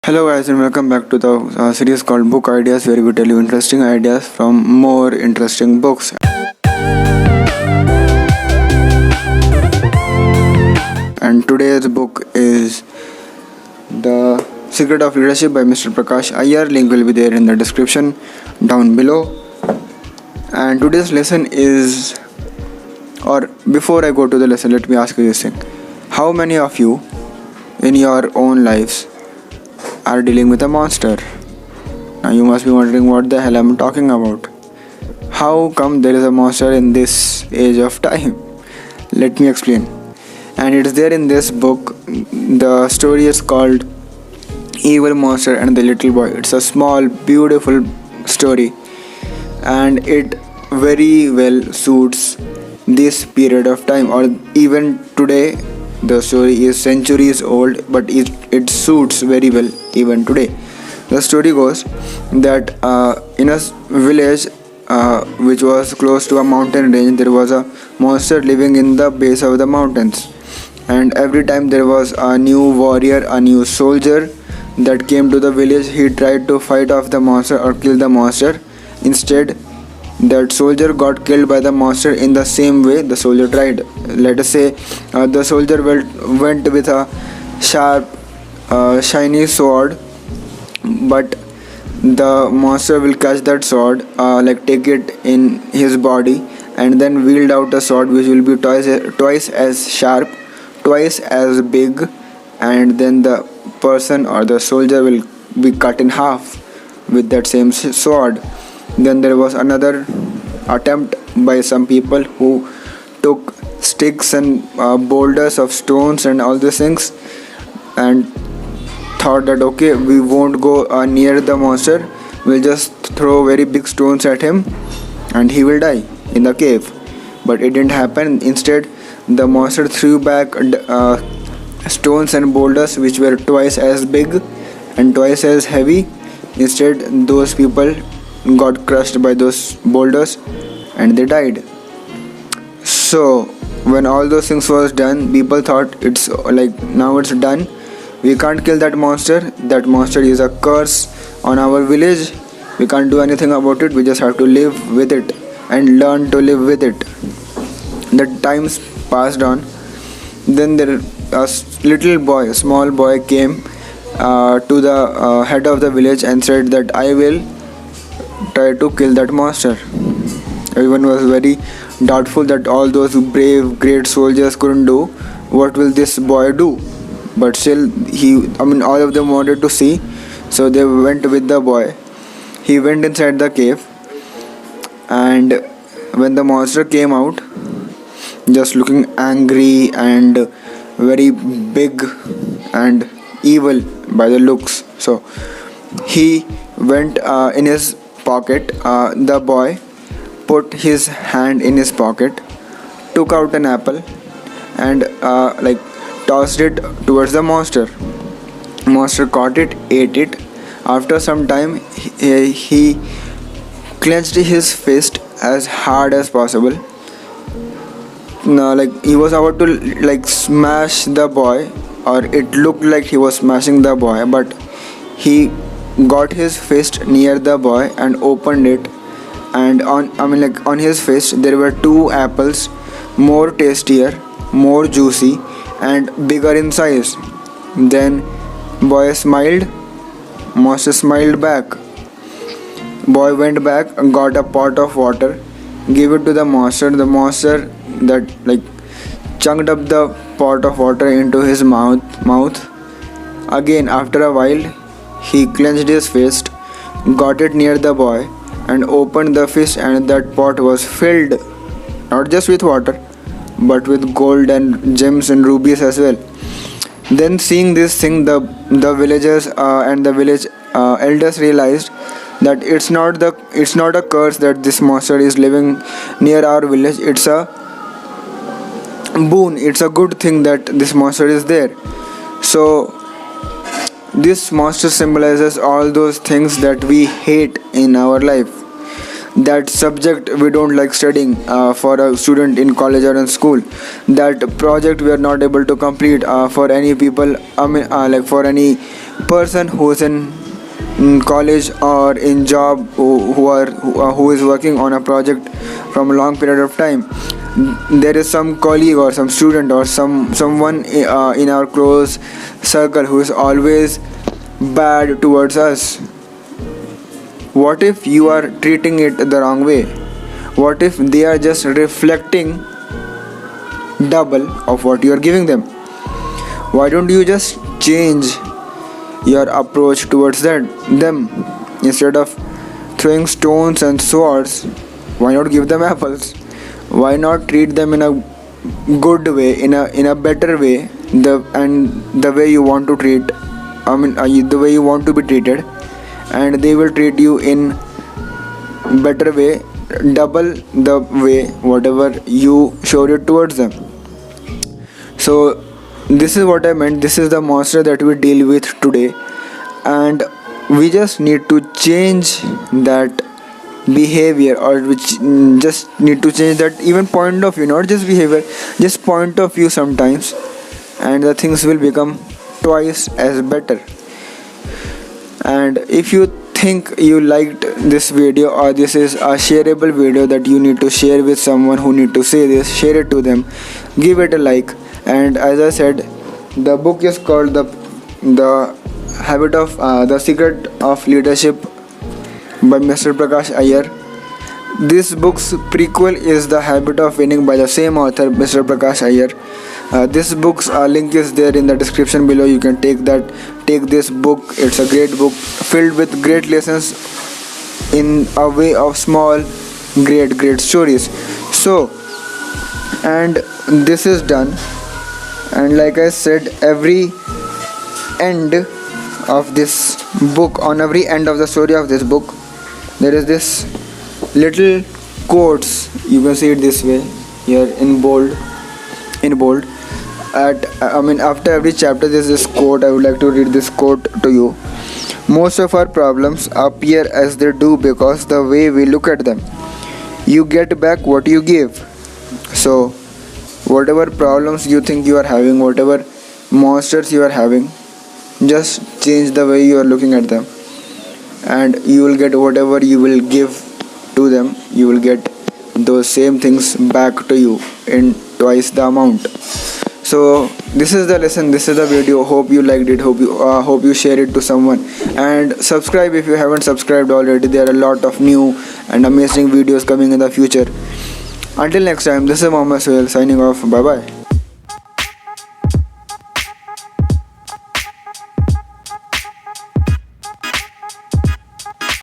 Hello guys and welcome back to the series called Book Ideas, where we tell you interesting ideas from more interesting books. And today's book is The Secret of Leadership by Mr. Prakash Iyer. Link will be there in the description down below. And today's lesson is, or before I go to the lesson, let me ask you this thing. How many of you in your own lives are dealing with a monster? Now you must be wondering what the hell I'm talking about. How come there is a monster in this age of time? Let me explain. And it's there in this book. The story is called Evil Monster and the Little Boy. It's a small, beautiful story, and it very well suits this period of time, or even today. The story is centuries old, but it suits very well even today. The story goes that in a village which was close to a mountain range, there was a monster living in the base of the mountains. And every time there was a new warrior, a new soldier that came to the village, he tried to fight off the monster or kill the monster. Instead, that soldier got killed by the monster in the same way the soldier tried. Let us say the soldier went with a sharp, shiny sword, but the monster will catch that sword, take it in his body, and then wield out a sword which will be twice as sharp, twice as big, and then the person or the soldier will be cut in half with that same sword. Then there was another attempt by some people who took sticks and boulders of stones and all these things, and thought that okay, we won't go near the monster, we'll just throw very big stones at him and he will die in the cave. But it didn't happen. Instead, the monster threw back stones and boulders which were twice as big and twice as heavy. Instead, those people got crushed by those boulders and they died. So when all those things was done, people thought it's like, now it's done, we can't kill that monster. That monster is a curse on our village, we can't do anything about it, we just have to live with it and learn to live with it. The times passed on. Then a little boy, a small boy came to the head of the village and said that I will try to kill that monster. Everyone was very doubtful that all those brave, great soldiers couldn't do. What will this boy do? But still, all of them wanted to see, so they went with the boy. He went inside the cave, and when the monster came out, just looking angry and very big and evil by the looks, so he went in his pocket. The boy put his hand in his pocket, took out an apple, and tossed it towards the monster. Monster caught it, ate it. After some time, he clenched his fist as hard as possible. Now, he was about to smash the boy, or it looked like he was smashing the boy, but he got his fist near the boy and opened it, and on his fist there were two apples, more tastier, more juicy, and bigger in size. Then boy smiled, monster smiled back. Boy went back and got a pot of water, gave it to the monster. The monster that chunked up the pot of water into his mouth. Again, after a while, he clenched his fist, got it near the boy, and opened the fist, and that pot was filled not just with water but with gold and gems and rubies as well. Then, seeing this thing, the villagers and the village elders realized that it's not a curse that this monster is living near our village. It's a boon, it's a good thing that this monster is there. So this monster symbolizes all those things that we hate in our life. That subject we don't like studying for a student in college or in school. That project we are not able to complete for any people, for any person who's in college or in job, who is working on a project from a long period of time. There is some colleague or some student or someone in our close circle who is always bad towards us. What if you are treating it the wrong way? What if they are just reflecting double of what you are giving them? Why don't you just change your approach towards them? Instead of throwing stones and swords, why not give them apples? Why not treat them in a good way, in a better way, the way you want to treat, the way you want to be treated, and they will treat you in better way, double the way whatever you showed it towards them. So this is what I meant. This is the monster that we deal with today, and we just need to change that behavior, or which just need to change that even point of view, not just behavior, just point of view sometimes, and the things will become twice as better. And if you think you liked this video, or this is a shareable video that you need to share with someone who need to say this, share it to them, give it a like. And as I said, the book is called the Secret of Leadership by Mr. Prakash Iyer. This book's prequel is The Habit of Winning by the same author, Mr. Prakash Iyer. This book's link is there in the description below. You can take this book. It's a great book filled with great lessons in a way of small, great stories. So, and this is done. And like I said, every end of this book, on every end of the story of this book, there is this little quotes. You can see it this way here in bold. After every chapter there is this quote. I would like to read this quote to you. Most of our problems appear as they do because the way we look at them. You get back what you give. So whatever problems you think you are having, whatever monsters you are having, just change the way you are looking at them, and you will get whatever you will give to them. You will get those same things back to you in twice the amount. So this is the lesson, this is the video. Hope you liked it. Hope you share it to someone, and subscribe if you haven't subscribed already. There are a lot of new and amazing videos coming in the future. Until next time, this is Mohammed Sohail signing off. Bye bye.